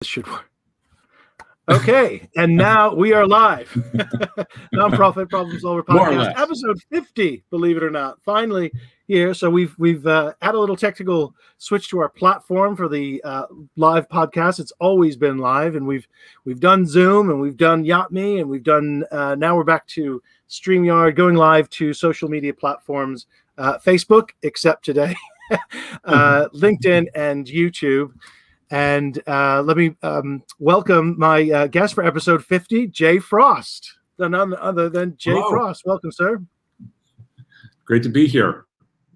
Should work. Okay, and now we are live. Nonprofit Problem Solver Podcast, episode 50. Believe it or not, finally here. So we've had a little technical switch to our platform for the live podcast. It's always been live, and we've done Zoom and we've done YachtMe and we've done. Now we're back to StreamYard, going live to social media platforms, Facebook, except today, LinkedIn and YouTube. And let me welcome my guest for episode 50, Jay Frost. None other than Jay Hello. Frost. Welcome, sir. Great to be here.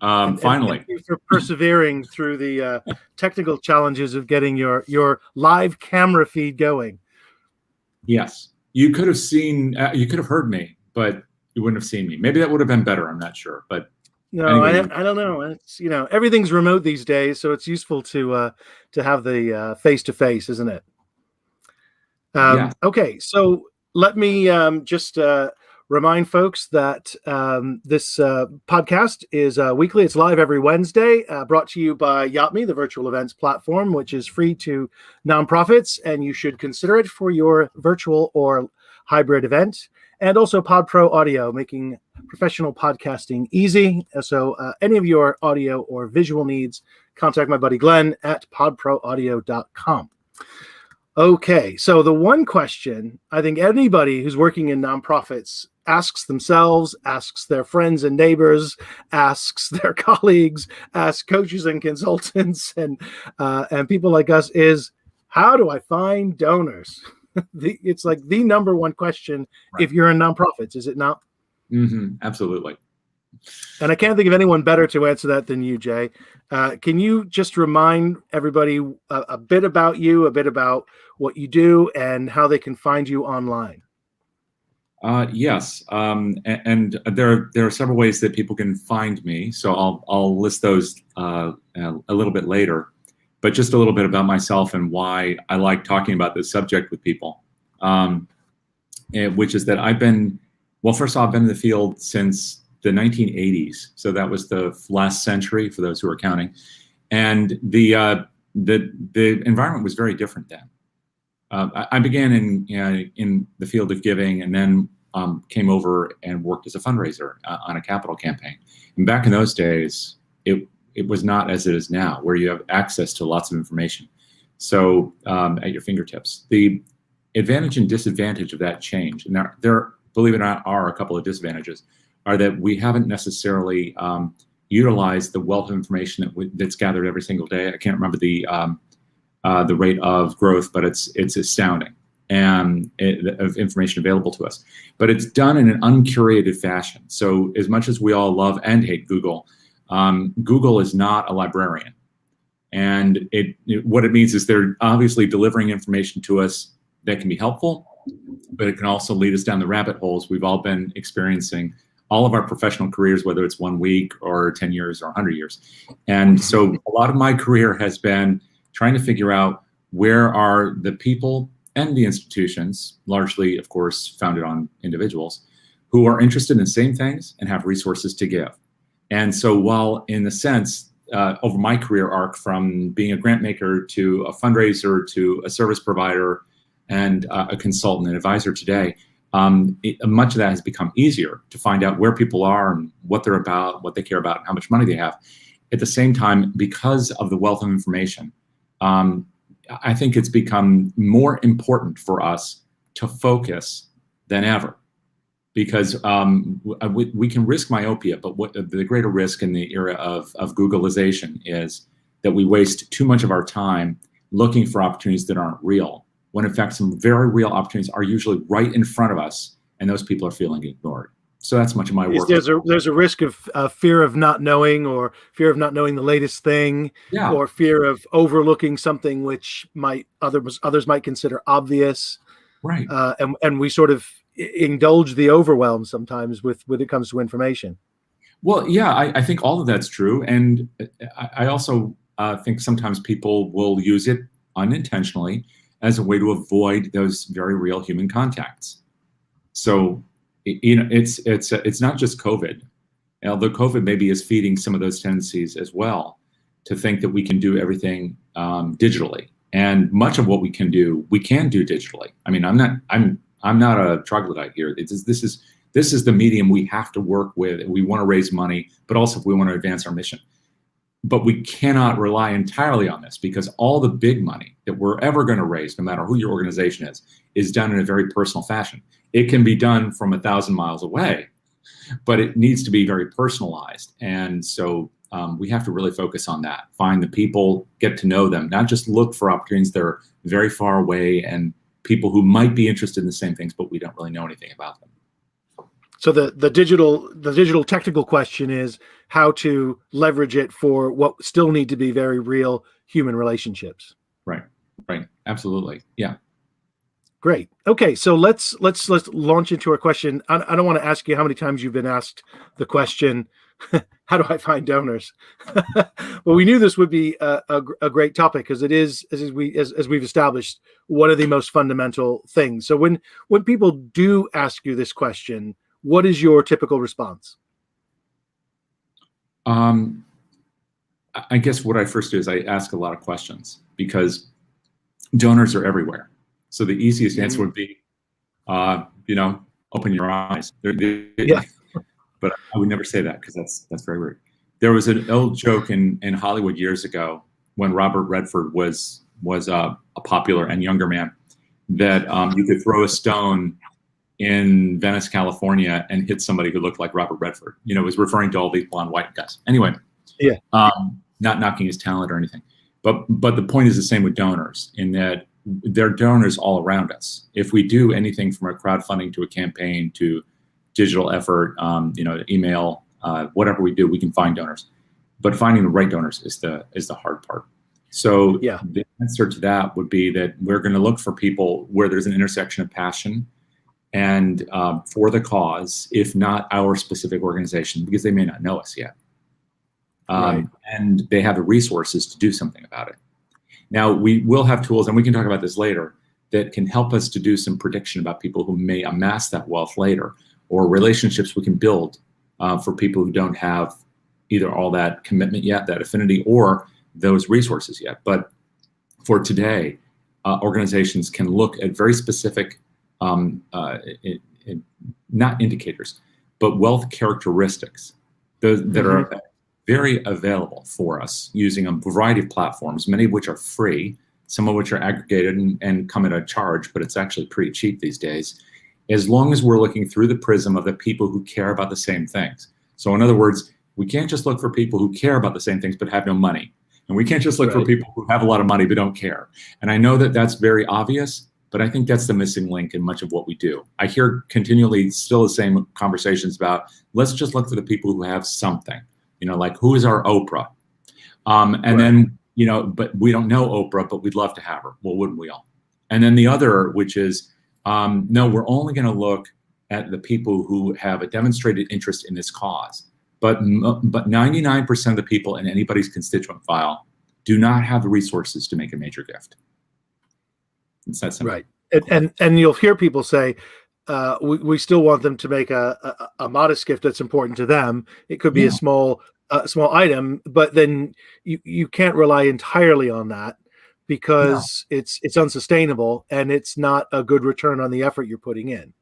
Finally. Thank you for persevering through the technical challenges of getting your live camera feed going. Yes. You could have seen, you could have heard me, but you wouldn't have seen me. Maybe that would have been better. I'm not sure. But no, anyway. I don't know. It's, everything's remote these days, so it's useful to have the face-to-face, isn't it? Yeah. Okay, so let me just remind folks that this podcast is weekly. It's live every Wednesday, brought to you by YachtMe, the virtual events platform, which is free to nonprofits, and you should consider it for your virtual or hybrid event. And also PodPro Audio, making professional podcasting easy. So any of your audio or visual needs, contact my buddy Glenn at podproaudio.com. Okay, so the one question I think anybody who's working in nonprofits asks themselves, asks their friends and neighbors, asks their colleagues, asks coaches and consultants and people like us is, how do I find donors? It's like the number one question, right, if you're in nonprofits, is it not? Mm-hmm. Absolutely. And I can't think of anyone better to answer that than you, Jay. Can you just remind everybody a bit about you, a bit about what you do, and how they can find you online? Yes, and there are several ways that people can find me. So I'll list those a little bit later. But just a little bit about myself and why I like talking about this subject with people, which is that first of all, I've been in the field since the 1980s. So that was the last century for those who are counting. And the environment was very different then. I began in the field of giving and then came over and worked as a fundraiser on a capital campaign. And back in those days, it was not as it is now, where you have access to lots of information. So at your fingertips. The advantage and disadvantage of that change, and there, believe it or not, are a couple of disadvantages, are that we haven't necessarily utilized the wealth of information that's gathered every single day. I can't remember the rate of growth, but it's astounding, and of information available to us. But it's done in an uncurated fashion. So as much as we all love and hate Google, Google is not a librarian, and what it means is they're obviously delivering information to us that can be helpful, but it can also lead us down the rabbit holes we've all been experiencing all of our professional careers, whether it's 1 week or 10 years or 100 years. And so a lot of my career has been trying to figure out where are the people and the institutions, largely, of course, founded on individuals, who are interested in the same things and have resources to give. And so while in a sense, over my career arc, from being a grant maker to a fundraiser to a service provider and a consultant and advisor today, much of that has become easier to find out where people are and what they're about, what they care about, and how much money they have. At the same time, because of the wealth of information, I think it's become more important for us to focus than ever. Because we can risk myopia, but what the greater risk in the era of Googleization is that we waste too much of our time looking for opportunities that aren't real, when in fact some very real opportunities are usually right in front of us, and those people are feeling ignored. So that's much of my work. There's a risk of fear of not knowing, or fear of not knowing the latest thing, yeah, or fear of overlooking something which others might consider obvious, right? And we sort of indulge the overwhelm sometimes when it comes to information. Well, yeah, I think all of that's true, and I also think sometimes people will use it unintentionally as a way to avoid those very real human contacts. So, it's not just COVID. Although COVID maybe is feeding some of those tendencies as well, to think that we can do everything digitally And much of what we can do digitally. I mean, I'm not a troglodyte here. This is the medium we have to work with. We want to raise money, but also if we want to advance our mission. But we cannot rely entirely on this, because all the big money that we're ever going to raise, no matter who your organization is done in a very personal fashion. It can be done from 1,000 miles away, but it needs to be very personalized. And so we have to really focus on that. Find the people, get to know them, not just look for opportunities that are very far away and people who might be interested in the same things, but we don't really know anything about them. So the digital technical question is how to leverage it for what still need to be very real human relationships. Right. Absolutely. Yeah. Great. Okay. So let's launch into our question. I don't want to ask you how many times you've been asked the question, how do I find donors? Well, we knew this would be a great topic, because it is, as we've established, one of the most fundamental things. So when people do ask you this question, what is your typical response? I guess what I first do is I ask a lot of questions, because donors are everywhere. So the easiest answer would be, open your eyes. Yeah. But I would never say that, because that's very rude. There was an old joke in Hollywood years ago when Robert Redford was a popular and younger man, that you could throw a stone in Venice, California, and hit somebody who looked like Robert Redford. It was referring to all these blonde white guys. Anyway, yeah, not knocking his talent or anything, but the point is the same with donors, in that there are donors all around us. If we do anything from a crowdfunding to a campaign to digital effort, email, whatever we do, we can find donors. But finding the right donors is the hard part. So yeah, the answer to that would be that we're going to look for people where there's an intersection of passion and for the cause, if not our specific organization, because they may not know us yet. Right. And they have the resources to do something about it. Now, we will have tools, and we can talk about this later, that can help us to do some prediction about people who may amass that wealth later, or relationships we can build for people who don't have either all that commitment yet, that affinity, or those resources yet. But for today, organizations can look at very specific, not indicators, but wealth characteristics that are very available for us using a variety of platforms, many of which are free, some of which are aggregated and come at a charge, but it's actually pretty cheap these days, as long as we're looking through the prism of the people who care about the same things. So in other words, we can't just look for people who care about the same things but have no money. And we can't just look for people who have a lot of money but don't care. And I know that that's very obvious, but I think that's the missing link in much of what we do. I hear continually still the same conversations about, let's just look for the people who have something. Like, who is our Oprah? Then, but we don't know Oprah, but we'd love to have her. Well, wouldn't we all? And then the other, which is, no, we're only going to look at the people who have a demonstrated interest in this cause. But 99% of the people in anybody's constituent file do not have the resources to make a major gift. It's that simple. Right. And you'll hear people say, we still want them to make a modest gift that's important to them. It could be a small item, but then you can't rely entirely on that, because it's unsustainable and it's not a good return on the effort you're putting in.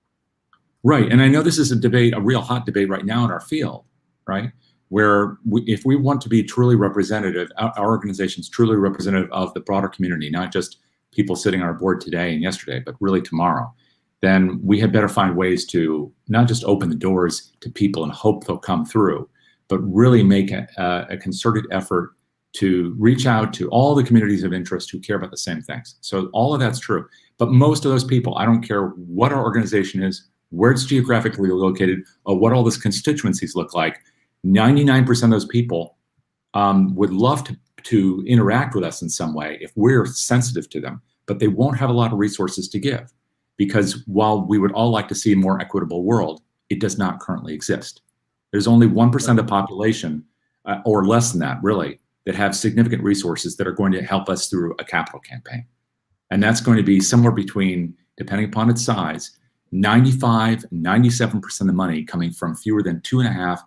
Right. And I know this is a real hot debate right now in our field, right? Where if we want to be truly representative, our organization's truly representative of the broader community, not just people sitting on our board today and yesterday, but really tomorrow, then we had better find ways to not just open the doors to people and hope they'll come through, but really make a concerted effort to reach out to all the communities of interest who care about the same things. So all of that's true. But most of those people, I don't care what our organization is, where it's geographically located, or what all those constituencies look like, 99% of those people would love to interact with us in some way if we're sensitive to them, but they won't have a lot of resources to give. Because while we would all like to see a more equitable world, it does not currently exist. There's only 1% of the population, or less than that really, that have significant resources that are going to help us through a capital campaign. And that's going to be somewhere between, depending upon its size, 95 and 97% of the money coming from fewer than 2.5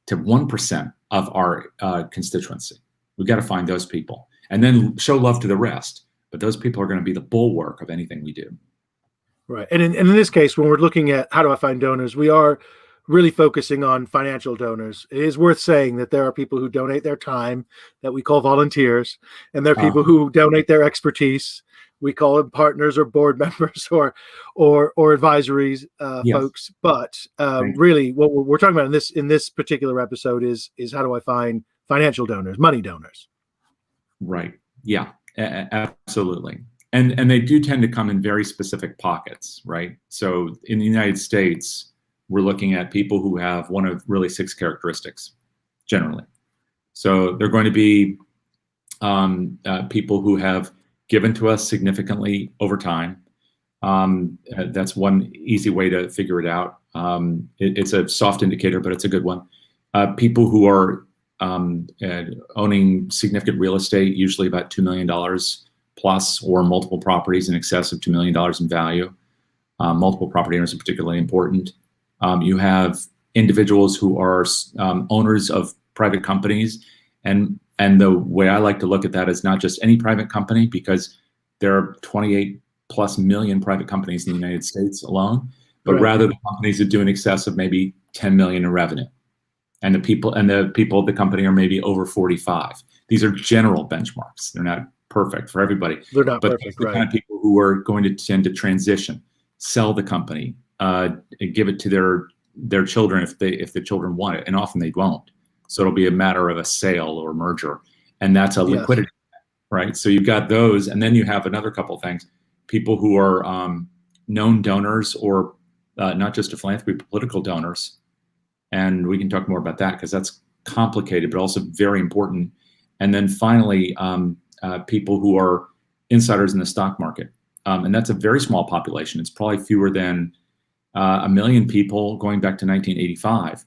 to 1% of our constituency. We've got to find those people and then show love to the rest. but those people are going to be the bulwark of anything we do. Right. And in this case, when we're looking at how do I find donors, we are really focusing on financial donors. It is worth saying that there are people who donate their time that we call volunteers, and there are people who donate their expertise. We call them partners or board members or advisories folks. But really, what we're talking about in this particular episode is how do I find financial donors, money donors? Right. Yeah. Absolutely. And they do tend to come in very specific pockets, right? So in the United States, we're looking at people who have one of really 6 characteristics, generally. So they're going to be people who have given to us significantly over time. That's one easy way to figure it out. It's a soft indicator, but it's a good one. People who are owning significant real estate, usually about $2 million plus, or multiple properties in excess of $2 million in value. Multiple property owners are particularly important. You have individuals who are owners of private companies, and the way I like to look at that is not just any private company, because there are 28 plus million private companies in the United States alone, but rather the companies that do in excess of maybe 10 million in revenue. And the people at the company are maybe over 45. These are general benchmarks. They're not perfect for everybody. They're not but perfect, the kind of people who are going to tend to transition, sell the company, give it to their children if the children want it, and often they won't. So it'll be a matter of a sale or merger, and that's a liquidity, right? So you've got those, and then you have another couple of things: people who are known donors, or not just to philanthropy, but political donors. And we can talk more about that because that's complicated, but also very important. And then finally, people who are insiders in the stock market. And that's a very small population. It's probably fewer than 1 million people going back to 1985.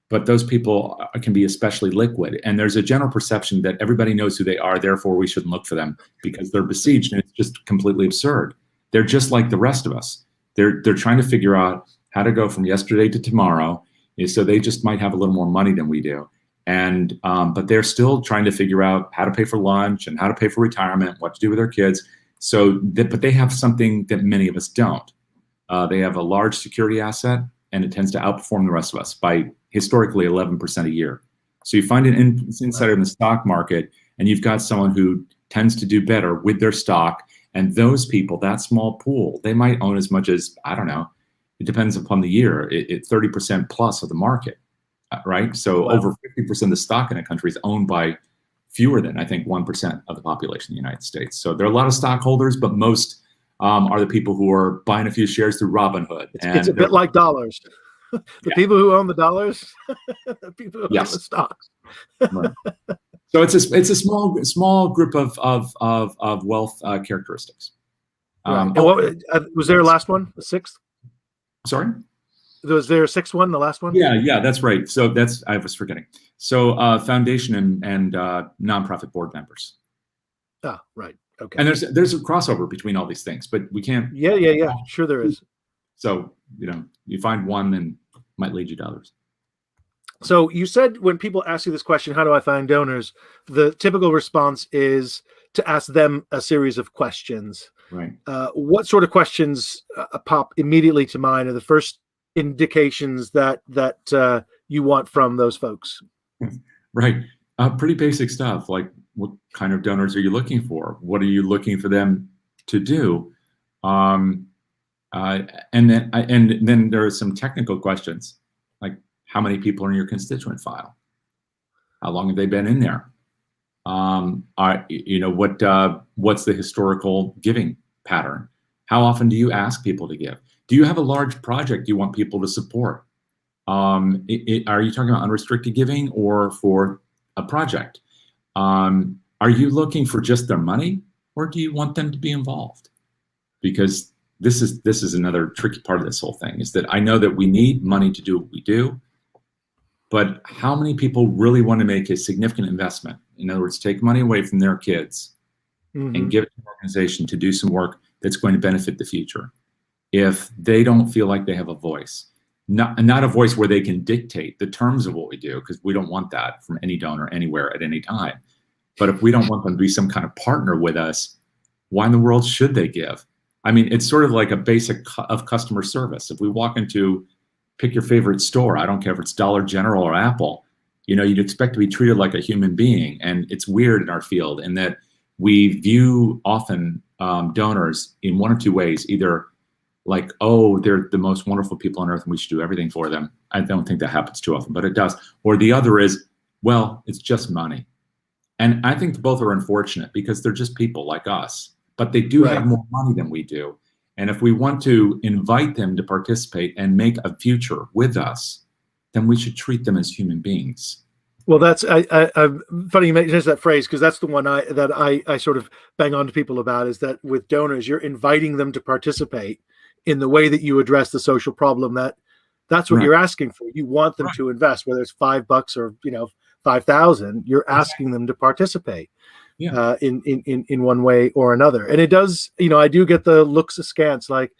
But those people can be especially liquid. And there's a general perception that everybody knows who they are, therefore we shouldn't look for them because they're besieged. And it's just completely absurd. They're just like the rest of us. They're trying to figure out how to go from yesterday to tomorrow. So they just might have a little more money than we do. And but they're still trying to figure out how to pay for lunch and how to pay for retirement, what to do with their kids. But they have something that many of us don't. They have a large security asset, and it tends to outperform the rest of us by historically 11% a year. So you find an insider in the stock market, and you've got someone who tends to do better with their stock. And those people, that small pool, they might own as much as, I don't know, it depends upon the year, 30% plus of the market, right? So over 50% of the stock in a country is owned by fewer than, I think, 1% of the population in the United States. So there are a lot of stockholders, but most are the people who are buying a few shares through Robinhood. It's a bit like dollars. The people who own the dollars, the people who own the stocks. Right. So it's a small group of wealth characteristics. And what was there a last one? The sixth? Sorry? Was there a sixth one, the last one? Yeah, that's right. So I was forgetting. So foundation and nonprofit board members. Ah, right. Okay. And there's a crossover between all these things, but we can't. Yeah. Sure there is. So, you find one and might lead you to others. So you said when people ask you this question, how do I find donors? The typical response is to ask them a series of questions. Right. What sort of questions pop immediately to mind are the first indications that you want from those folks? Right. Pretty basic stuff. Like, what kind of donors are you looking for? What are you looking for them to do? And then there are some technical questions, like how many people are in your constituent file? How long have they been in there? What's the historical giving pattern? How often do you ask people to give? Do you have a large project you want people to support? Are you talking about unrestricted giving or for a project? Are you looking for just their money, or do you want them to be involved? Because this is another tricky part of this whole thing, is that I know that we need money to do what we do, but how many people really want to make a significant investment? In other words, take money away from their kids and give it to an organization to do some work that's going to benefit the future, if they don't feel like they have a voice. Not a voice where they can dictate the terms of what we do, because we don't want that from any donor anywhere at any time. But if we don't want them to be some kind of partner with us, why in the world should they give? I mean, it's sort of like a basic of customer service. If we walk into, pick your favorite store, I don't care if it's Dollar General or Apple, you'd expect to be treated like a human being. And it's weird in our field in that we view often donors in one of two ways, either like, oh, they're the most wonderful people on earth and we should do everything for them. I don't think that happens too often, but it does. Or the other is, well, it's just money. And I think both are unfortunate because they're just people like us, but they do have more money than we do. And if we want to invite them to participate and make a future with us, then we should treat them as human beings. Well, that's funny you mentioned that phrase, because that's the one I sort of bang on to people about, is that with donors, you're inviting them to participate in the way that you address the social problem. That's what you're asking for. You want them to invest, whether it's $5 or 5,000. You're asking them to participate in one way or another. And it does, I do get the looks askance, like,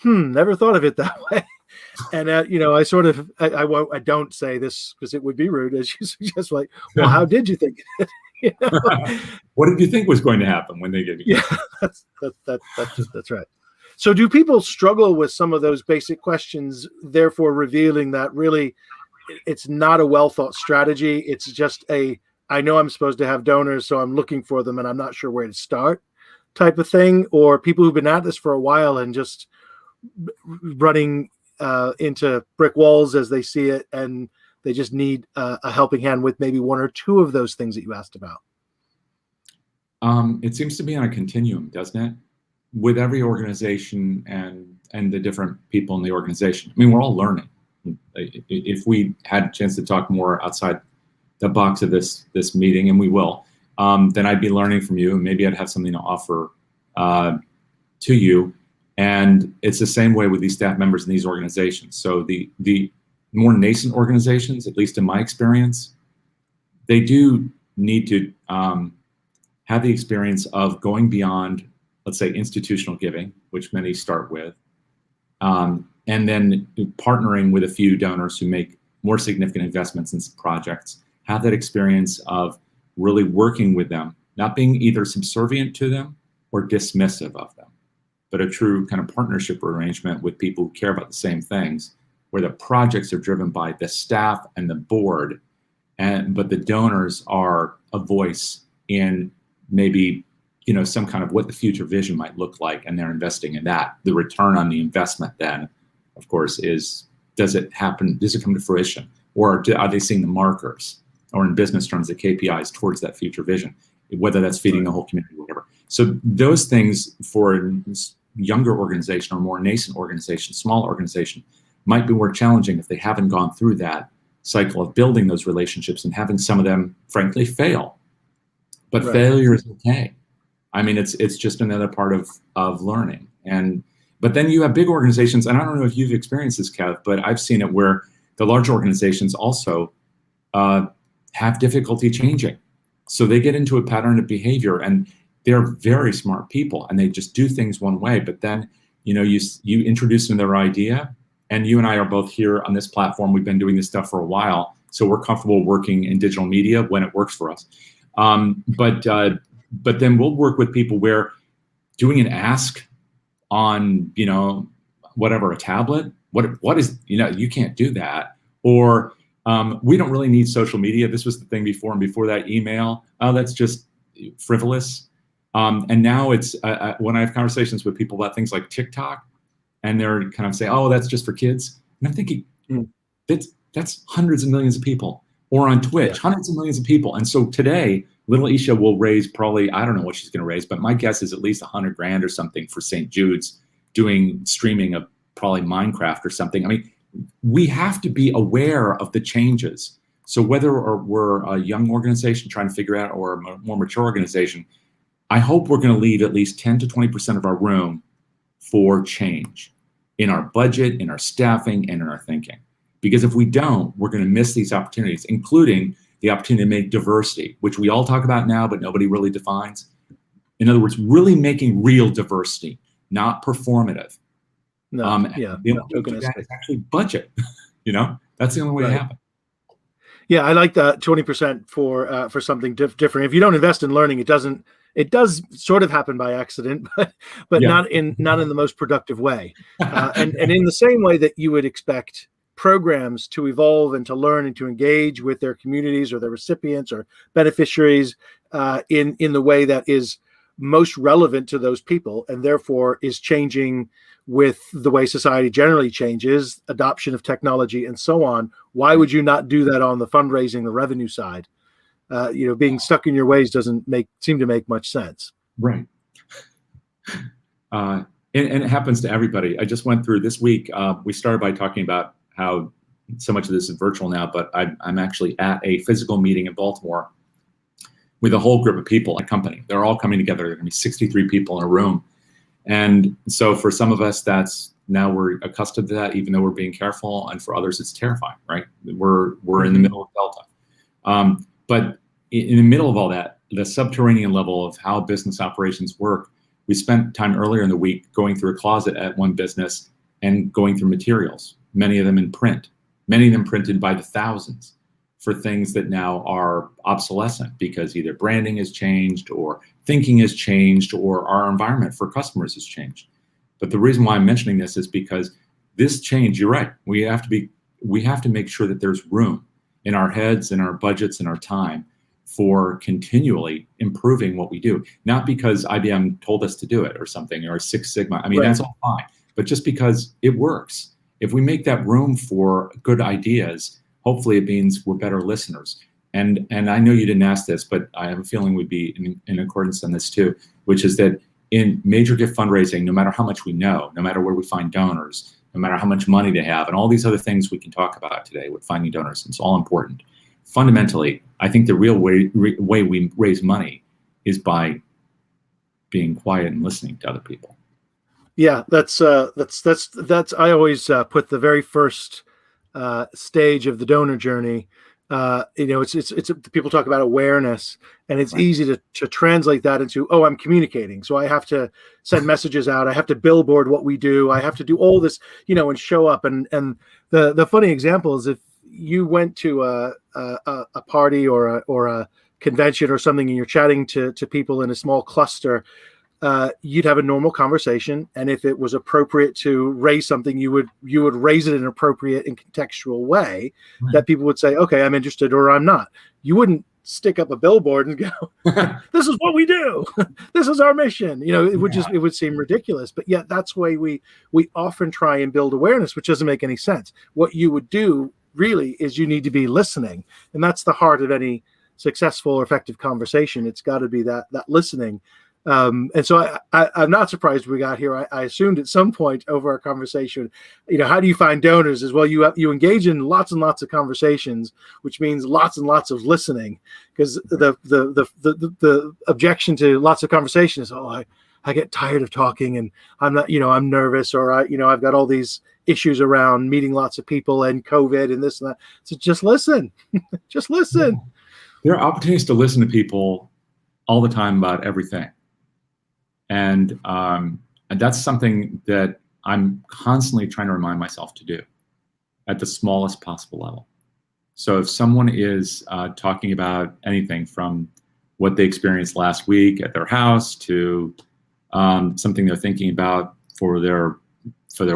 never thought of it that way. And I sort of I don't say this because it would be rude, as you suggest, like, well, how did you think it? What did you think was going to happen when they gave you? Yeah, that's right. So do people struggle with some of those basic questions, therefore revealing that really it's not a well thought strategy? It's just I know I'm supposed to have donors, so I'm looking for them and I'm not sure where to start type of thing? Or people who've been at this for a while and just running into brick walls as they see it, and they just need a helping hand with maybe one or two of those things that you asked about? It seems to be on a continuum, doesn't it? With every organization and the different people in the organization. I mean, we're all learning. If we had a chance to talk more outside the box of this meeting, and we will, then I'd be learning from you, and maybe I'd have something to offer to you. And it's the same way with these staff members in these organizations. So the more nascent organizations, at least in my experience, they do need to have the experience of going beyond, let's say, institutional giving, which many start with, and then partnering with a few donors who make more significant investments in projects, have that experience of really working with them, not being either subservient to them or dismissive of them, but a true kind of partnership arrangement with people who care about the same things, where the projects are driven by the staff and the board, but the donors are a voice in maybe some kind of what the future vision might look like, and they're investing in that. The return on the investment then, of course, is, does it happen? Does it come to fruition? Or are they seeing the markers, or in business terms, the KPIs towards that future vision, whether that's feeding the whole community or whatever. So those things for a younger organization or more nascent organization, small organization, might be more challenging if they haven't gone through that cycle of building those relationships and having some of them, frankly, fail. But failure is okay. I mean, it's just another part of learning. But then you have big organizations, and I don't know if you've experienced this, Kev, but I've seen it where the large organizations also have difficulty changing. So they get into a pattern of behavior, and they're very smart people, and they just do things one way. But then, you introduce them their idea, and you and I are both here on this platform. We've been doing this stuff for a while, so we're comfortable working in digital media when it works for us. But then we'll work with people where doing an ask on, whatever, a tablet, what is, you can't do that. Or we don't really need social media. This was the thing before, and before that, email. Oh, that's just frivolous. And now it's, when I have conversations with people about things like TikTok, and they're kind of saying, oh, that's just for kids. And I'm thinking, that's hundreds of millions of people. Or on Twitch, hundreds of millions of people. And so today, little Isha will raise probably, I don't know what she's going to raise, but my guess is at least $100,000 or something for St. Jude's, doing streaming of probably Minecraft or something. I mean, we have to be aware of the changes. So whether we're a young organization trying to figure out, or a more mature organization, I hope we're going to leave at least 10 to 20% of our room for change in our budget, in our staffing, and in our thinking. Because if we don't, we're going to miss these opportunities, including the opportunity to make diversity, which we all talk about now, but nobody really defines. In other words, really making real diversity, not performative. The only way to do that is actually budget. That's the only way to happen. Yeah, I like that 20% for something different. If you don't invest in learning, it doesn't It does sort of happen by accident, but Yeah. not in the most productive way. And in the same way that you would expect programs to evolve and to learn and to engage with their communities or their recipients or beneficiaries in the way that is most relevant to those people, and therefore is changing with the way society generally changes, adoption of technology and so on. Why would you not do that on the fundraising, the revenue side? Being stuck in your ways doesn't seem to make much sense. Right. And it happens to everybody. I just went through this week. We started by talking about how so much of this is virtual now, but I'm actually at a physical meeting in Baltimore with a whole group of people, a company. They're all coming together. There are going to be 63 people in a room. And so for some of us, now we're accustomed to that, even though we're being careful. And for others, it's terrifying, right? We're in the middle of Delta. But in the middle of all that, the subterranean level of how business operations work, we spent time earlier in the week going through a closet at one business and going through materials, many of them in print, many of them printed by the thousands, for things that now are obsolescent because either branding has changed or thinking has changed or our environment for customers has changed. But the reason why I'm mentioning this is because this change, you're right, we have to make sure that there's room in our heads, in our budgets, in our time for continually improving what we do. Not because IBM told us to do it or something, or Six Sigma. I mean, That's all fine, but just because it works. If we make that room for good ideas, hopefully it means we're better listeners. And I know you didn't ask this, but I have a feeling we'd be in accordance on this too, which is that in major gift fundraising, no matter how much we know, no matter where we find donors, no matter how much money they have, and all these other things we can talk about today with finding donors, it's all important. Fundamentally, I think the real way we raise money is by being quiet and listening to other people. Yeah, that's I always put the very first stage of the donor journey. It's people talk about awareness, and it's easy to translate that into, oh, I'm communicating, so I have to send messages out, I have to billboard what we do, I have to do all this, and show up. And the funny example is, if you went to a party or a convention or something, and you're chatting to people in a small cluster, you'd have a normal conversation, and if it was appropriate to raise something, you would raise it in an appropriate and contextual way that people would say, okay, I'm interested or I'm not. You wouldn't stick up a billboard and go, this is what we do, this is our mission. It would seem ridiculous, but yet that's why we often try and build awareness, which doesn't make any sense. What you would do really is you need to be listening, and that's the heart of any successful or effective conversation. It's got to be that listening. And so I'm not surprised we got here. I assumed at some point over our conversation, how do you find donors? As well, you engage in lots and lots of conversations, which means lots and lots of listening. Because the objection to lots of conversation is, I get tired of talking, and I'm not, I'm nervous, or I've got all these issues around meeting lots of people and COVID and this and that. So just listen, just listen. There are opportunities to listen to people all the time about everything. And that's something that I'm constantly trying to remind myself to do at the smallest possible level. So if someone is talking about anything from what they experienced last week at their house to something they're thinking about for their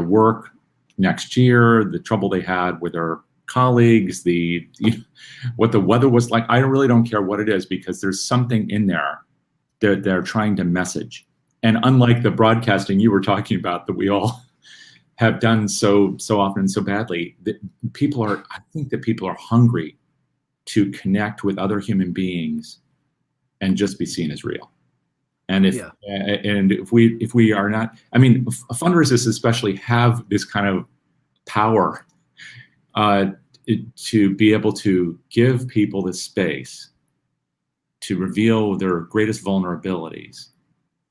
work next year, the trouble they had with their colleagues, what the weather was like, I really don't care what it is, because there's something in there that they're trying to message. And unlike the broadcasting you were talking about that we all have done so often and so badly, I think that people are hungry to connect with other human beings and just be seen as real. And if we are not, fundraisers especially have this kind of power to be able to give people the space to reveal their greatest vulnerabilities,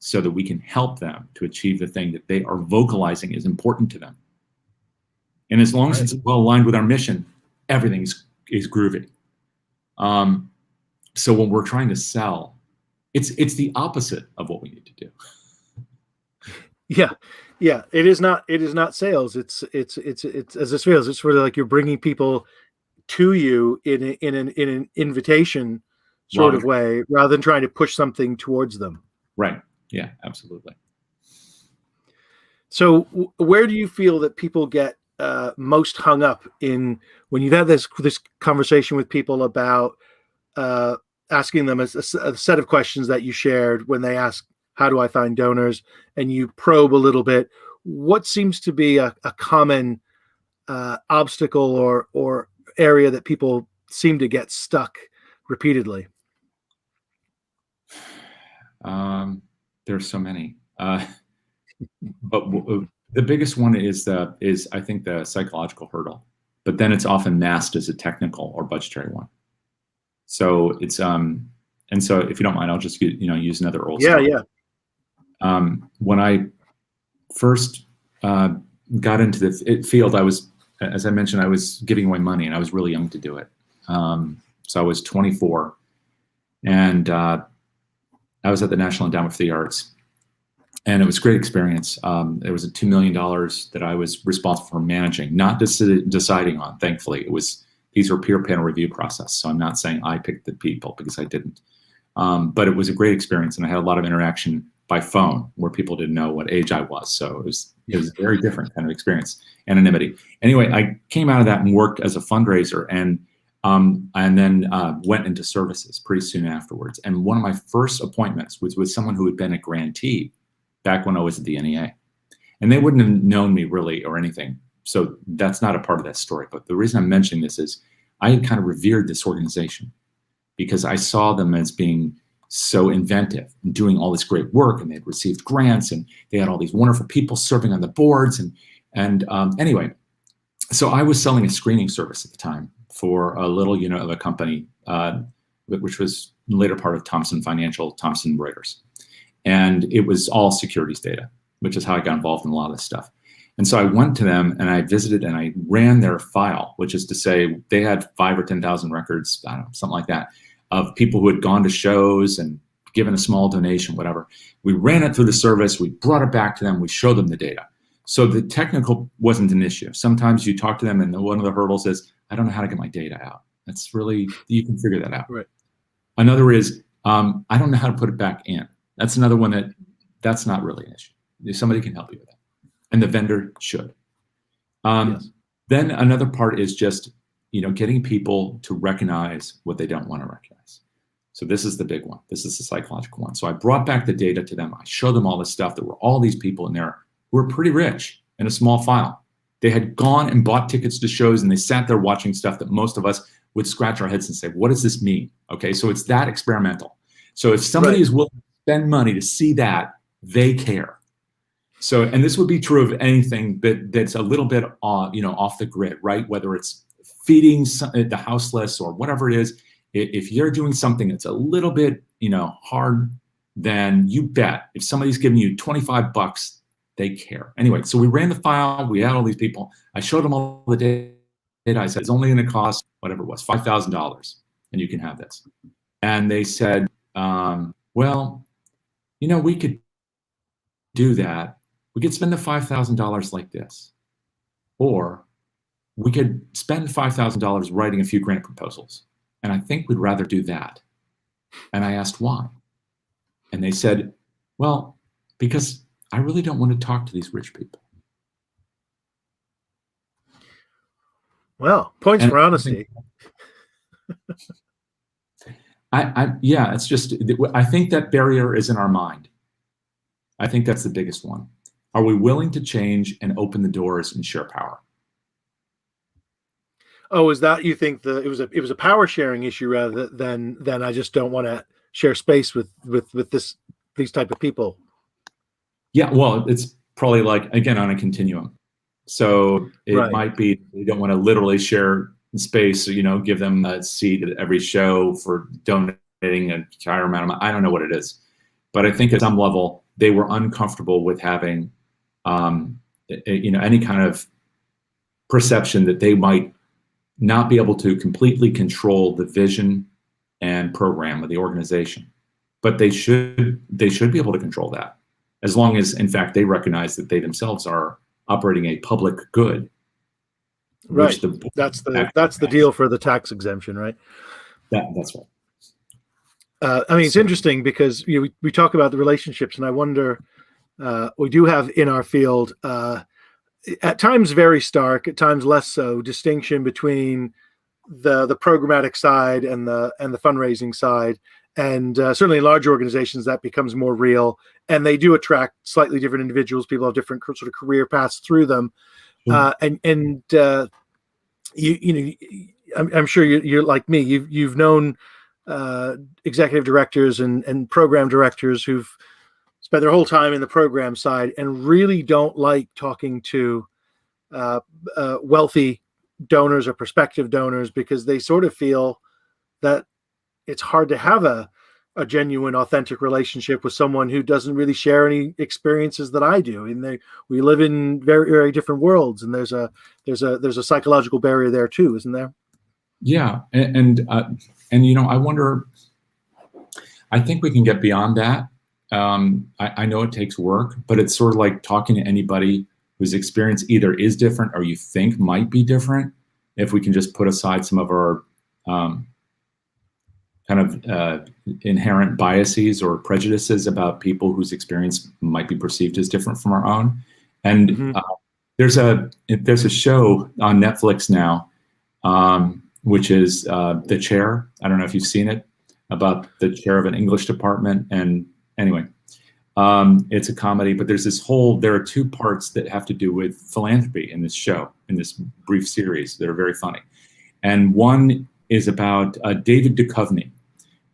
so that we can help them to achieve the thing that they are vocalizing is important to them. And as long as it's well aligned with our mission, everything is groovy. So when we're trying to sell, it's the opposite of what we need to do. Yeah. It is not sales. It's as it feels. It's sort of like you're bringing people to you in an invitation, sort of way, rather than trying to push something towards them. Right. Yeah, absolutely. So where do you feel that people get most hung up in when you've had this conversation with people about asking them a set of questions that you shared when they ask, how do I find donors? And you probe a little bit, what seems to be a common obstacle or area that people seem to get stuck repeatedly? There's so many, but the biggest one is I think the psychological hurdle, but then it's often masked as a technical or budgetary one. So it's and so if you don't mind, I'll just use another old story. When I first got into the field, I was, as I mentioned, I was giving away money, and I was really young to do it. So I was 24, and I was at the National Endowment for the Arts, and it was a great experience. There was $2 million that I was responsible for managing, not deciding on. Thankfully, these were peer panel review process. So I'm not saying I picked the people, because I didn't. But it was a great experience, and I had a lot of interaction by phone where people didn't know what age I was. So it was a very different kind of experience, anonymity. Anyway, I came out of that and worked as a fundraiser, and then went into services pretty soon afterwards. And one of my first appointments was with someone who had been a grantee back when I was at the NEA. And they wouldn't have known me really or anything. So that's not a part of that story. But the reason I'm mentioning this is I had kind of revered this organization because I saw them as being so inventive and doing all this great work, and they'd received grants, and they had all these wonderful people serving on the boards. And anyway, so I was selling a screening service at the time for a little unit of a company, which was later part of Thomson Reuters. And it was all securities data, which is how I got involved in a lot of this stuff. And so I went to them and I visited and I ran their file, which is to say they had 5,000 or 10,000 records, I don't know, something like that, of people who had gone to shows and given a small donation, whatever. We ran it through the service. We brought it back to them. We showed them the data. So the technical wasn't an issue. Sometimes you talk to them and one of the hurdles is, I don't know how to get my data out. That's really, you can figure that out. Right. Another is, I don't know how to put it back in. That's another one that's not really an issue. Somebody can help you with that. And the vendor should. Yes. Then another part is just, getting people to recognize what they don't want to recognize. So this is the big one. This is the psychological one. So I brought back the data to them. I showed them all this stuff. There were all these people in there who were pretty rich in a small file. They had gone and bought tickets to shows, and they sat there watching stuff that most of us would scratch our heads and say, what does this mean? Okay, so it's that experimental. So if somebody is willing to spend money to see that, they care. So, and this would be true of anything that's a little bit, off the grid, right? Whether it's feeding the houseless or whatever it is, if you're doing something that's a little bit, hard, then you bet if somebody's giving you $25, they care. Anyway, so we ran the file. We had all these people. I showed them all the data. I said, it's only going to cost whatever it was, $5,000, and you can have this. And they said, well, we could do that. We could spend the $5,000 like this, or we could spend $5,000 writing a few grant proposals. And I think we'd rather do that. And I asked why. And they said, well, because I really don't want to talk to these rich people. Well, points for honesty. It's just, I think that barrier is in our mind. I think that's the biggest one. Are we willing to change and open the doors and share power? Oh, is that, you think it was a power sharing issue rather than I just don't want to share space with these type of people? Yeah, well, it's probably like, again, on a continuum. So it might be you don't want to literally share space, give them a seat at every show for donating a higher amount of money. I don't know what it is. But I think at some level, they were uncomfortable with having, any kind of perception that they might not be able to completely control the vision and program of the organization. But they should be able to control that, as long as, in fact, they recognize that they themselves are operating a public good. Right. That's the deal for the tax exemption, right? That's right. I mean, it's interesting because we talk about the relationships, and I wonder, we do have in our field, at times very stark, at times less so, distinction between the programmatic side and the fundraising side. And certainly in large organizations that becomes more real, and they do attract slightly different individuals. People have different sort of career paths through them. And I'm sure you're like me. You've known executive directors and program directors who've spent their whole time in the program side and really don't like talking to wealthy donors or prospective donors, because they sort of feel that it's hard to have a genuine, authentic relationship with someone who doesn't really share any experiences that I do. And we live in very, very different worlds, and there's a psychological barrier there too, isn't there? Yeah, and I wonder. I think we can get beyond that. I know it takes work, but it's sort of like talking to anybody whose experience either is different or you think might be different. If we can just put aside some of our kind of inherent biases or prejudices about people whose experience might be perceived as different from our own. And there's a show on Netflix now, which is The Chair. I don't know if you've seen it, about the chair of an English department. And anyway, it's a comedy, but there are two parts that have to do with philanthropy in this show, in this brief series, that are very funny. And one is about David Duchovny,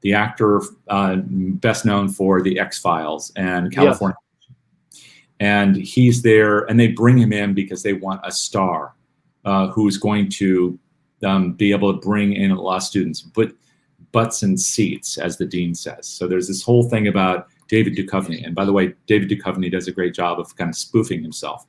the actor best known for The X-Files and California. Yes. And he's there, and they bring him in because they want a star who's going to be able to bring in a lot of students, but butts and seats, as the dean says. So there's this whole thing about David Duchovny. And by the way, David Duchovny does a great job of kind of spoofing himself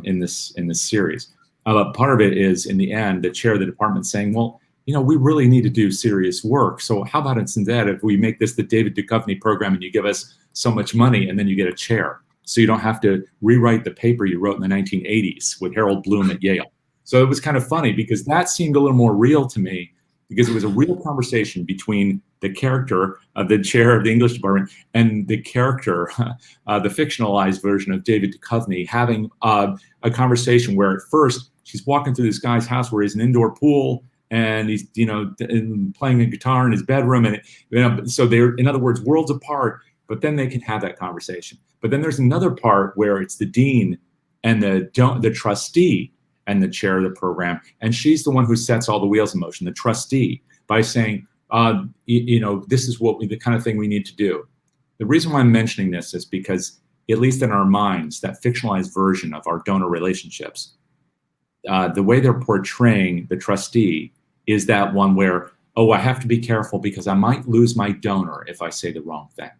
in this series. Part of it is, in the end, the chair of the department saying, well, we really need to do serious work. So how about instead if we make this the David Duchovny program and you give us so much money and then you get a chair, so you don't have to rewrite the paper you wrote in the 1980s with Harold Bloom at Yale. So it was kind of funny because that seemed a little more real to me, because it was a real conversation between the character of the chair of the English department and the character, the fictionalized version of David Duchovny, having a conversation where at first she's walking through this guy's house where he's an indoor pool and he's, playing a guitar in his bedroom. And, so they're, in other words, worlds apart, but then they can have that conversation. But then there's another part where it's the dean and the trustee and the chair of the program. And she's the one who sets all the wheels in motion, the trustee, by saying, this is the kind of thing we need to do. The reason why I'm mentioning this is because, at least in our minds, that fictionalized version of our donor relationships, the way they're portraying the trustee is that one where, I have to be careful because I might lose my donor if I say the wrong thing.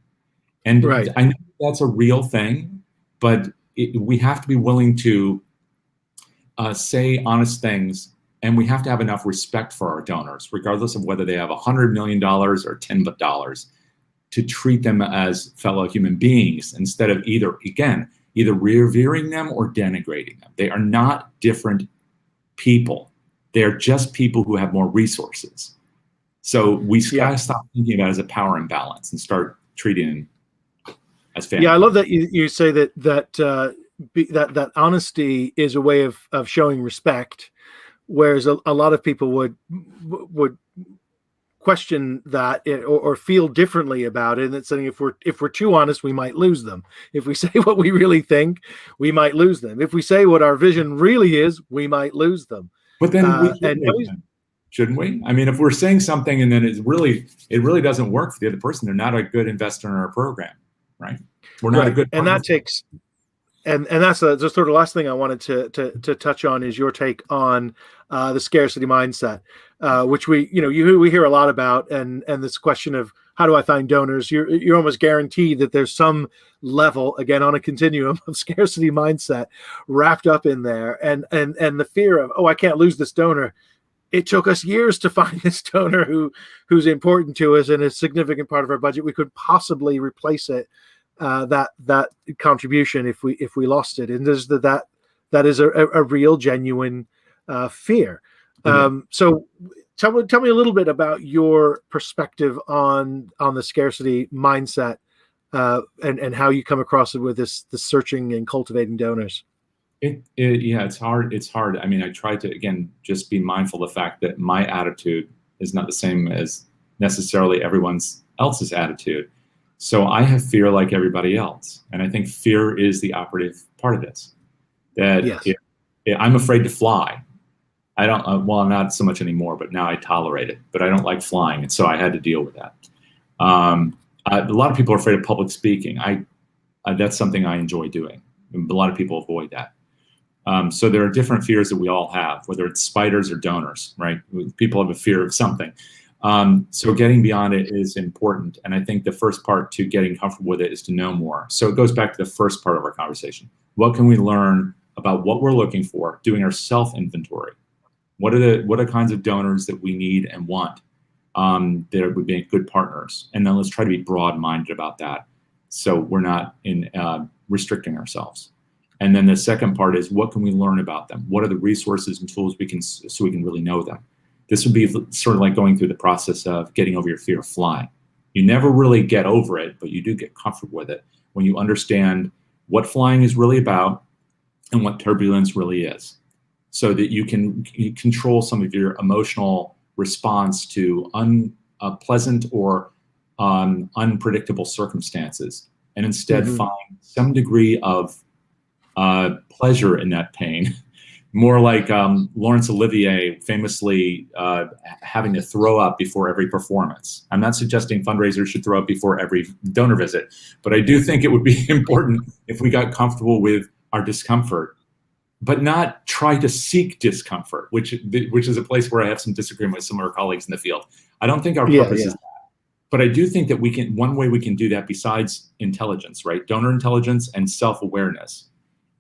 And right. I know that's a real thing, but we have to be willing to say honest things, and we have to have enough respect for our donors, regardless of whether they have $100 million or $10, to treat them as fellow human beings instead of either revering them or denigrating them. They are not different people. They're just people who have more resources. So we gotta stop thinking about it as a power imbalance and start treating them as family. Yeah, I love that you say that honesty is a way of showing respect, whereas a lot of people would question that or feel differently about it. And it's saying if we're too honest, we might lose them. If we say what we really think, we might lose them. If we say what our vision really is, we might lose them. But then shouldn't we? I mean, if we're saying something and then it really doesn't work for the other person, they're not a good investor in our program, right? We're not a good partner. And that takes. And that's the sort of last thing I wanted to touch on is your take on the scarcity mindset, which we hear a lot about, and this question of how do I find donors? You're almost guaranteed that there's some level, again, on a continuum of scarcity mindset wrapped up in there, and the fear of, I can't lose this donor. It took us years to find this donor who's important to us and a significant part of our budget. We could possibly replace it. That contribution if we lost it, and there's that is a real genuine fear. So tell me a little bit about your perspective on the scarcity mindset, and how you come across it with this searching and cultivating donors. Yeah, it's hard. It's hard. I mean, I try to, again, just be mindful of the fact that my attitude is not the same as necessarily everyone else's attitude. So I have fear like everybody else. And I think fear is the operative part of this. That Yes. if I'm afraid to fly. I don't, well, not so much anymore, but now I tolerate it. But I don't like flying. And so I had to deal with that. A lot of people are afraid of public speaking. That's something I enjoy doing. A lot of people avoid that. So there are different fears that we all have, whether it's spiders or donors, right? People have a fear of something. So getting beyond it is important. And I think the first part to getting comfortable with it is to know more. So it goes back to the first part of our conversation. What can we learn about what we're looking for, doing our self-inventory? What are the kinds of donors that we need and want that would be good partners? And then let's try to be broad-minded about that, so we're not restricting ourselves. And then the second part is, what can we learn about them? What are the resources and tools so we can really know them? This would be sort of like going through the process of getting over your fear of flying. You never really get over it, but you do get comfortable with it when you understand what flying is really about and what turbulence really is, so that you can control some of your emotional response to unpleasant or unpredictable circumstances, and instead find some degree of pleasure in that pain. More like Laurence Olivier famously having to throw up before every performance. I'm not suggesting fundraisers should throw up before every donor visit, but I do think it would be important if we got comfortable with our discomfort, but not try to seek discomfort, which is a place where I have some disagreement with some of our colleagues in the field. I don't think our purpose is that. But I do think that one way we can do that, besides intelligence, right? Donor intelligence and self-awareness,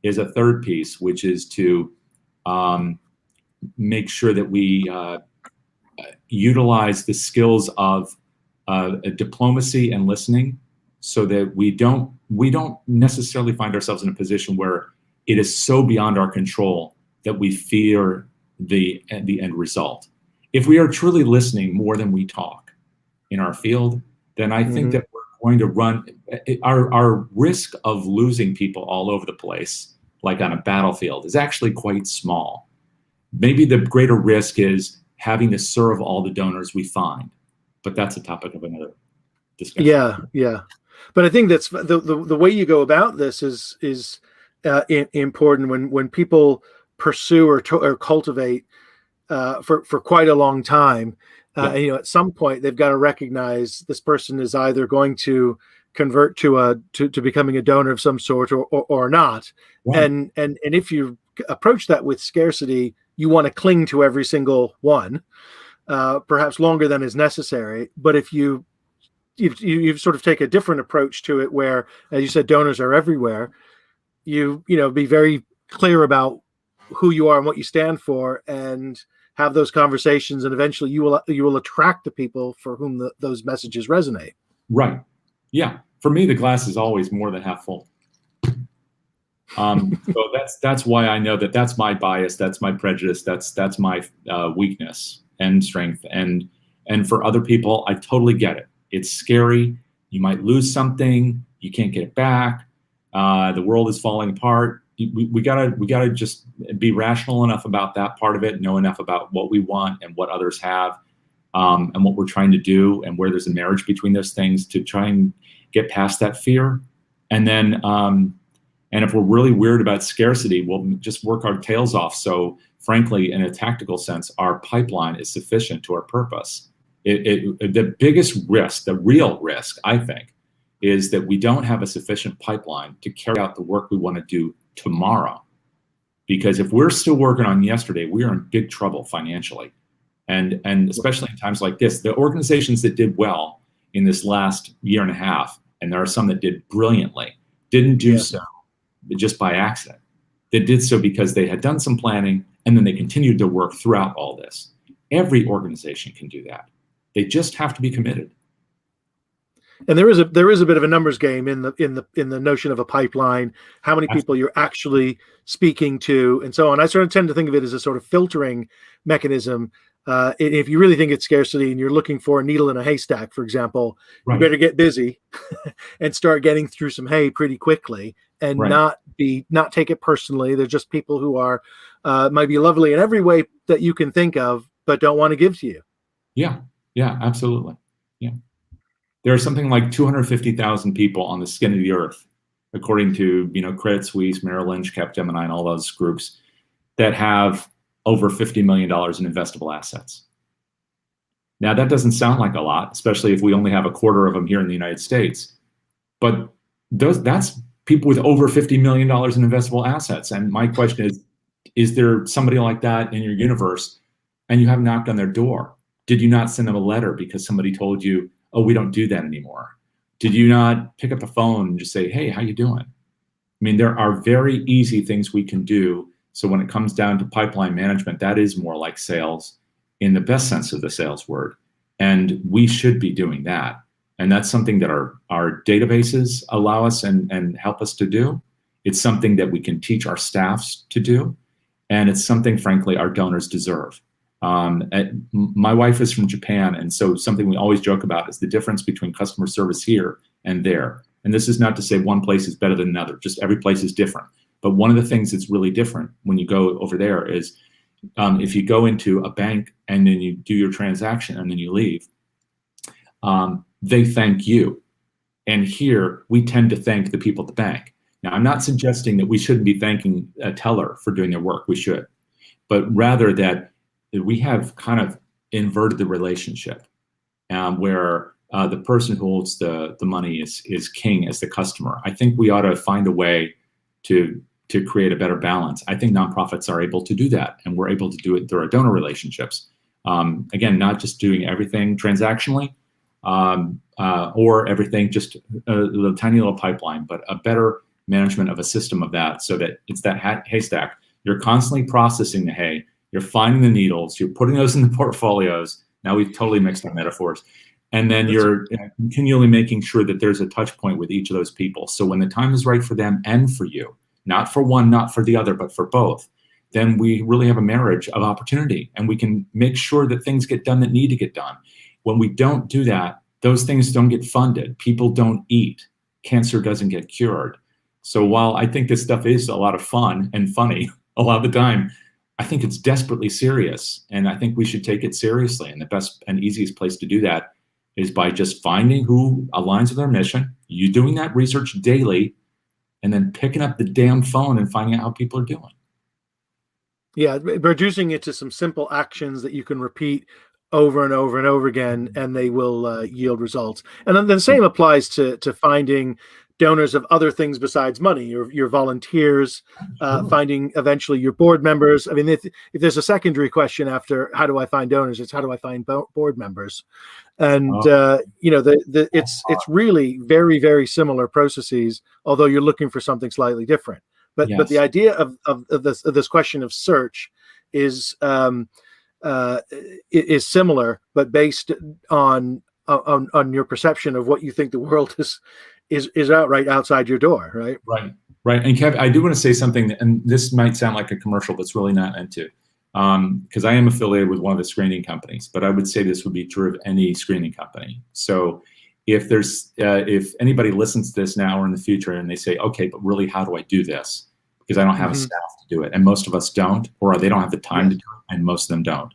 is a third piece, which is to make sure that we utilize the skills of diplomacy and listening, so that we don't necessarily find ourselves in a position where it is so beyond our control that we fear the end result. If we are truly listening more than we talk in our field, then I think that we're going to run our risk of losing people all over the place, like on a battlefield, is actually quite small. Maybe the greater risk is having to serve all the donors we find, but that's a topic of another discussion. Yeah. But I think that's the way you go about this is important when people pursue or cultivate for quite a long time. At some point they've got to recognize this person is either going to convert to becoming a donor of some sort or not. Right. And if you approach that with scarcity, you want to cling to every single one, perhaps longer than is necessary. But if you sort of take a different approach to it, where, as you said, donors are everywhere, you be very clear about who you are and what you stand for, and have those conversations, and eventually you will attract the people for whom those messages resonate. Right. Yeah. For me, the glass is always more than half full. So that's why I know that's my bias, that's my prejudice, that's my weakness and strength. And for other people, I totally get it. It's scary. You might lose something. You can't get it back. The world is falling apart. We gotta just be rational enough about that part of it, know enough about what we want and what others have, and what we're trying to do, and where there's a marriage between those things, to try and get past that fear. And then, and if we're really weird about scarcity, we'll just work our tails off. So frankly, in a tactical sense, our pipeline is sufficient to our purpose. The biggest risk, the real risk, I think, is that we don't have a sufficient pipeline to carry out the work we want to do tomorrow. Because if we're still working on yesterday, we are in big trouble financially. And especially in times like this, the organizations that did well in this last year and a half, and there are some that did brilliantly, didn't do so just by accident. They did so because they had done some planning, and then they continued to work throughout all this. Every organization can do that. They just have to be committed. And there is a bit of a numbers game in the notion of a pipeline, how many people you're actually speaking to, and so on. I sort of tend to think of it as a sort of filtering mechanism. If you really think it's scarcity and you're looking for a needle in a haystack, for example, you Right. better get busy and start getting through some hay pretty quickly, and Right. not take it personally. They're just people who are might be lovely in every way that you can think of, but don't want to give to you. Yeah. Yeah. Absolutely. Yeah. There are something like 250,000 people on the skin of the earth, according to Credit Suisse, Merrill Lynch, Capgemini, and all those groups, that have over $50 million in investable assets. Now, that doesn't sound like a lot, especially if we only have a quarter of them here in the United States. But that's people with over $50 million in investable assets. And my question is there somebody like that in your universe and you have knocked on their door? Did you not send them a letter because somebody told you, oh, we don't do that anymore? Did you not pick up the phone and just say, hey, how you doing? I mean, there are very easy things we can do. So when it comes down to pipeline management, that is more like sales in the best sense of the sales word. And we should be doing that. And that's something that our databases allow us and help us to do. It's something that we can teach our staffs to do. And it's something, frankly, our donors deserve. My wife is from Japan, and so something we always joke about is the difference between customer service here and there. And this is not to say one place is better than another, just every place is different. But one of the things that's really different when you go over there is if you go into a bank and then you do your transaction and then you leave, they thank you. And here we tend to thank the people at the bank. Now, I'm not suggesting that we shouldn't be thanking a teller for doing their work. We should, but rather that we have kind of inverted the relationship where the person who holds the money is king as the customer. I think we ought to find a way to create a better balance. I think nonprofits are able to do that, and we're able to do it through our donor relationships. Again, not just doing everything transactionally or everything just a tiny little pipeline, but a better management of a system of that, so that it's that haystack. You're constantly processing the hay. You're finding the needles. You're putting those in the portfolios. Now we've totally mixed up metaphors. And then you're continually making sure that there's a touch point with each of those people. So when the time is right for them and for you, not for one, not for the other, but for both, then we really have a marriage of opportunity, and we can make sure that things get done that need to get done. When we don't do that, those things don't get funded. People don't eat. Cancer doesn't get cured. So while I think this stuff is a lot of fun and funny a lot of the time, I think it's desperately serious, and I think we should take it seriously. And the best and easiest place to do that is by just finding who aligns with our mission, you doing that research daily, and then picking up the damn phone and finding out how people are doing. Yeah, reducing it to some simple actions that you can repeat over and over and over again, and they will yield results. And then the same applies to finding donors of other things besides money, your volunteers, finding eventually your board members. I mean, if there's a secondary question after how do I find donors, it's how do I find board members? And it's really very, very similar processes, although you're looking for something slightly different. But Yes. the idea of this question of search is similar, but based on your perception of what you think the world is outright outside your door, right? Right. And Kev, I do want to say something, and this might sound like a commercial, but it's really not meant to, because I am affiliated with one of the screening companies. But I would say this would be true of any screening company. So if anybody listens to this now or in the future and they say, okay, but really, how do I do this? Because I don't have a staff to do it, and most of us don't, or they don't have the time to do it, and most of them don't.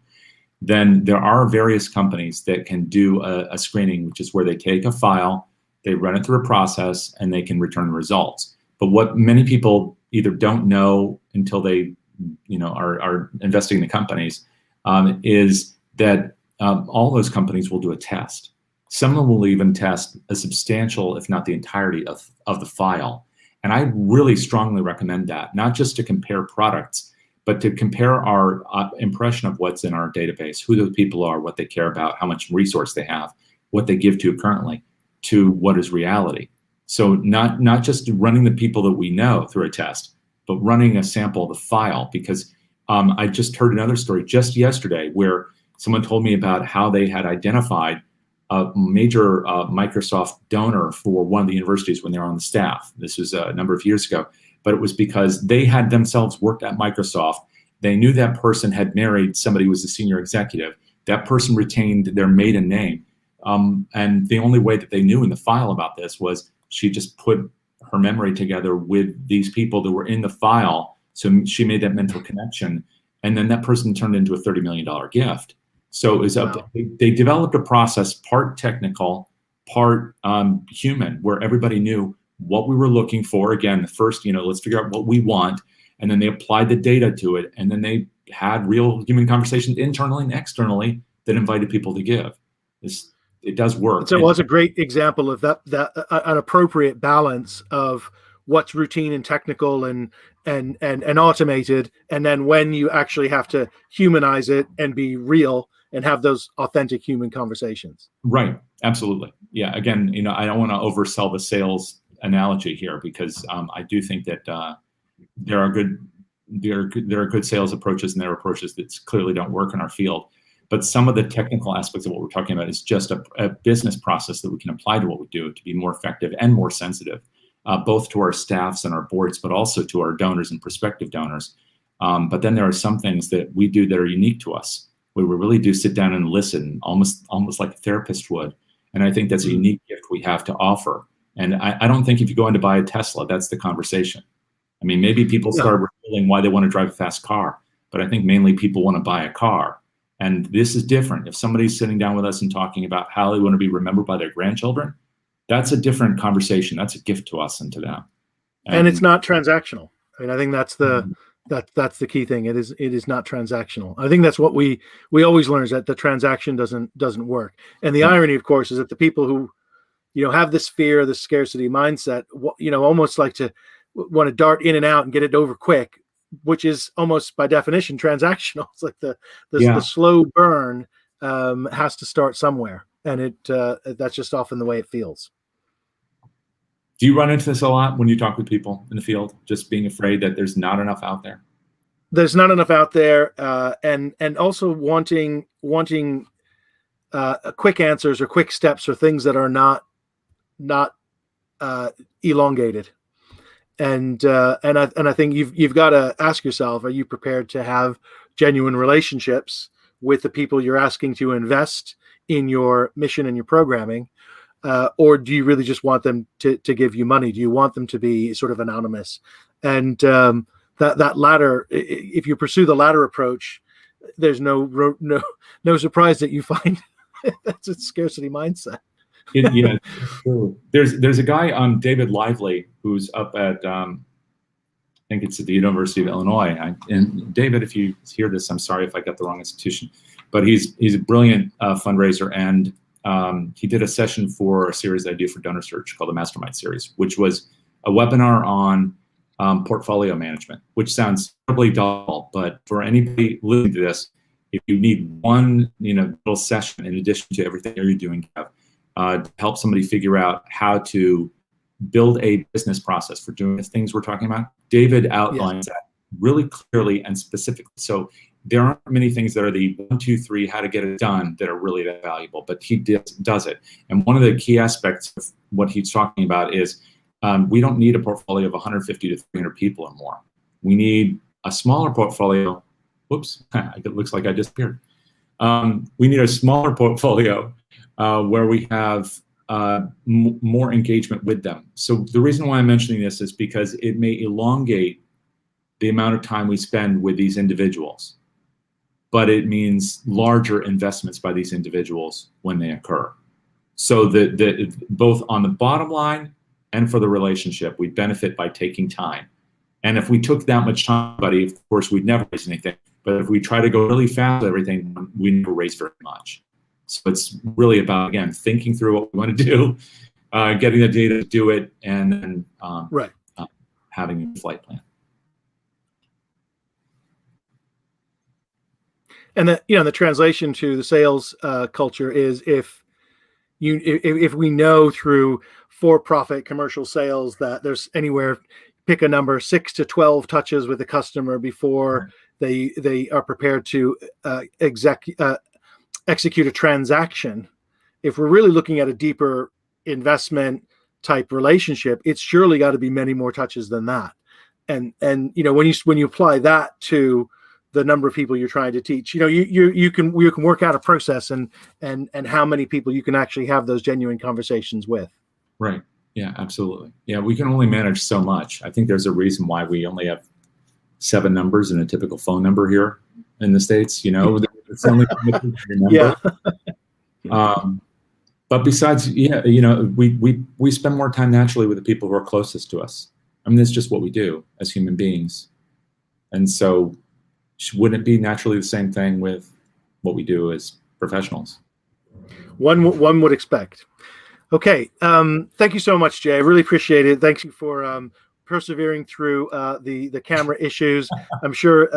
Then there are various companies that can do a screening, which is where they take a file, they run it through a process, and they can return results. But what many people either don't know until they, are investing in the companies, is that all those companies will do a test. Some of them will even test a substantial, if not the entirety of the file. And I really strongly recommend that, not just to compare products, but to compare our impression of what's in our database, who those people are, what they care about, how much resource they have, what they give to currently, to what is reality. So not just running the people that we know through a test, but running a sample of the file. Because I just heard another story just yesterday where someone told me about how they had identified a major Microsoft donor for one of the universities when they were on the staff. This was a number of years ago, but it was because they had themselves worked at Microsoft They knew that person had married somebody who was a senior executive. That person retained their maiden name. And the only way that they knew in the file about this was she just put her memory together with these people that were in the file. So she made that mental connection. And then that person turned into a $30 million gift. So it was they developed a process, part technical, part human, where everybody knew what we were looking for. Again, the first, let's figure out what we want. And then they applied the data to it. And then they had real human conversations internally and externally that invited people to give. It does work. So it was a great example of that an appropriate balance of what's routine and technical and automated, and then when you actually have to humanize it and be real and have those authentic human conversations. Right. Absolutely. Yeah. Again, I don't want to oversell the sales analogy here, because I do think that there are good sales approaches, and there are approaches that clearly don't work in our field. But some of the technical aspects of what we're talking about is just a business process that we can apply to what we do to be more effective and more sensitive, both to our staffs and our boards, but also to our donors and prospective donors. But then there are some things that we do that are unique to us, where we really do sit down and listen, almost like a therapist would. And I think that's a unique gift we have to offer. And I don't think if you go in to buy a Tesla, that's the conversation. I mean, maybe people start revealing why they want to drive a fast car, but I think mainly people want to buy a car. And this is different. If somebody's sitting down with us and talking about how they want to be remembered by their grandchildren, that's a different conversation. That's a gift to us and to them. And it's not transactional. I mean, I think that's the key thing. It is not transactional. I think that's what we always learn, is that the transaction doesn't work. And the irony, of course, is that the people who have this fear, this scarcity mindset, almost like to want to dart in and out and get it over quick, which is almost by definition transactional. It's like the slow burn has to start somewhere, and that's just often the way it feels. Do you run into this a lot when you talk with people in the field, just being afraid that there's not enough out there? There's not enough out there, and also wanting quick answers or quick steps or things that are not elongated. And I think you've got to ask yourself, are you prepared to have genuine relationships with the people you're asking to invest in your mission and your programming? Or do you really just want them to give you money? Do you want them to be sort of anonymous? And that latter, if you pursue the latter approach, there's no surprise that you find that's a scarcity mindset. Yeah, true. There's a guy, David Lively, who's up at I think it's at the University of Illinois. And David, if you hear this, I'm sorry if I got the wrong institution, but he's a brilliant fundraiser, and he did a session for a series I do for Donor Search called the Mastermind Series, which was a webinar on portfolio management, which sounds probably dull, but for anybody listening to this, if you need one little session in addition to everything you're doing, to help somebody figure out how to build a business process for doing the things we're talking about, David outlines that really clearly and specifically. So there aren't many things that are the 1, 2, 3, how to get it done that are really that valuable, but he does it. And one of the key aspects of what he's talking about is we don't need a portfolio of 150 to 300 people or more. We need a smaller portfolio. Whoops, it looks like I disappeared. We need a smaller portfolio where we have more engagement with them. So the reason why I'm mentioning this is because it may elongate the amount of time we spend with these individuals, but it means larger investments by these individuals when they occur. So the both on the bottom line and for the relationship, we benefit by taking time. And if we took that much time, buddy, of course, we'd never raise anything. But if we try to go really fast with everything, we never raise very much. So it's really about, again, thinking through what we want to do, getting the data to do it, and then having a flight plan. And the translation to the sales culture is if we know through for-profit commercial sales that there's anywhere, pick a number, 6 to 12 touches with the customer before they are prepared to execute a transaction. If we're really looking at a deeper investment type relationship, it's surely got to be many more touches than that. And when you apply that to the number of people you're trying to teach. You can work out a process and how many people you can actually have those genuine conversations with. Right. Yeah, absolutely. Yeah, we can only manage so much. I think there's a reason why we only have 7 numbers in a typical phone number here in the States. It's only yeah. But besides, we spend more time naturally with the people who are closest to us. I mean, that's just what we do as human beings. And so wouldn't it be naturally the same thing with what we do as professionals? One would expect. Okay. Thank you so much, Jay. I really appreciate it. Thank you for persevering through the camera issues. I'm sure,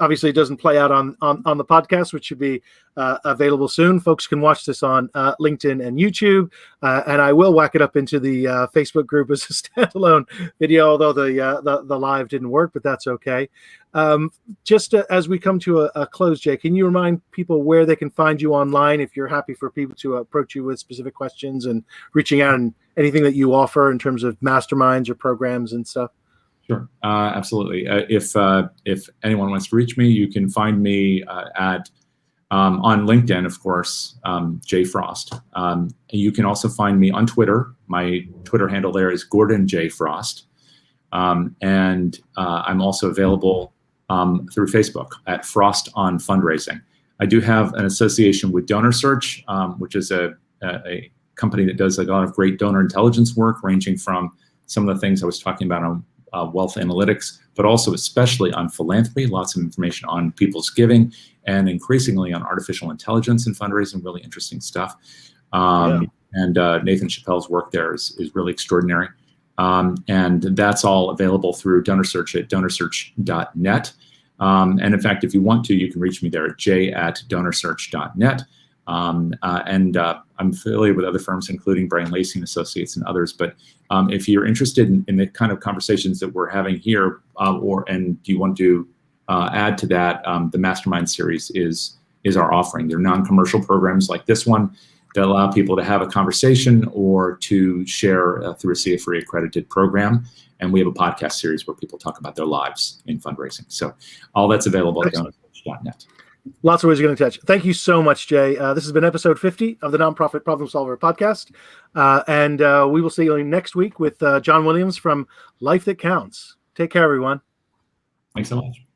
obviously, it doesn't play out on the podcast, which should be available soon. Folks can watch this on LinkedIn and YouTube, and I will whack it up into the Facebook group as a standalone video, although the live didn't work, but that's okay. Just as we come to a close, Jay, can you remind people where they can find you online if you're happy for people to approach you with specific questions and reaching out and anything that you offer in terms of masterminds or programs and stuff? Sure, absolutely. If anyone wants to reach me, you can find me on LinkedIn, of course, Jay Frost. You can also find me on Twitter. My Twitter handle there is Gordon J. Frost. And I'm also available through Facebook at Frost on Fundraising. I do have an association with DonorSearch, which is a company that does a lot of great donor intelligence work, ranging from some of the things I was talking about on wealth analytics, but also especially on philanthropy, lots of information on people's giving, and increasingly on artificial intelligence and fundraising, really interesting stuff. And Nathan Chappell's work there is really extraordinary. And that's all available through DonorSearch at donarsearch.net. And in fact, if you want to, you can reach me there at j@donarsearch.net. And I'm affiliated with other firms, including Brian Lacey and Associates and others. But if you're interested in the kind of conversations that we're having here, and you want to add to that, the Mastermind series is our offering. They're non-commercial programs like this one that allow people to have a conversation or to share through a CFRE accredited program. And we have a podcast series where people talk about their lives in fundraising. So all that's available at donarsearch.net. Lots of ways you're going to touch. Thank you so much, Jay. This has been episode 50 of the Nonprofit Problem Solver podcast. And we will see you next week with John Williams from Life That Counts. Take care, everyone. Thanks so much.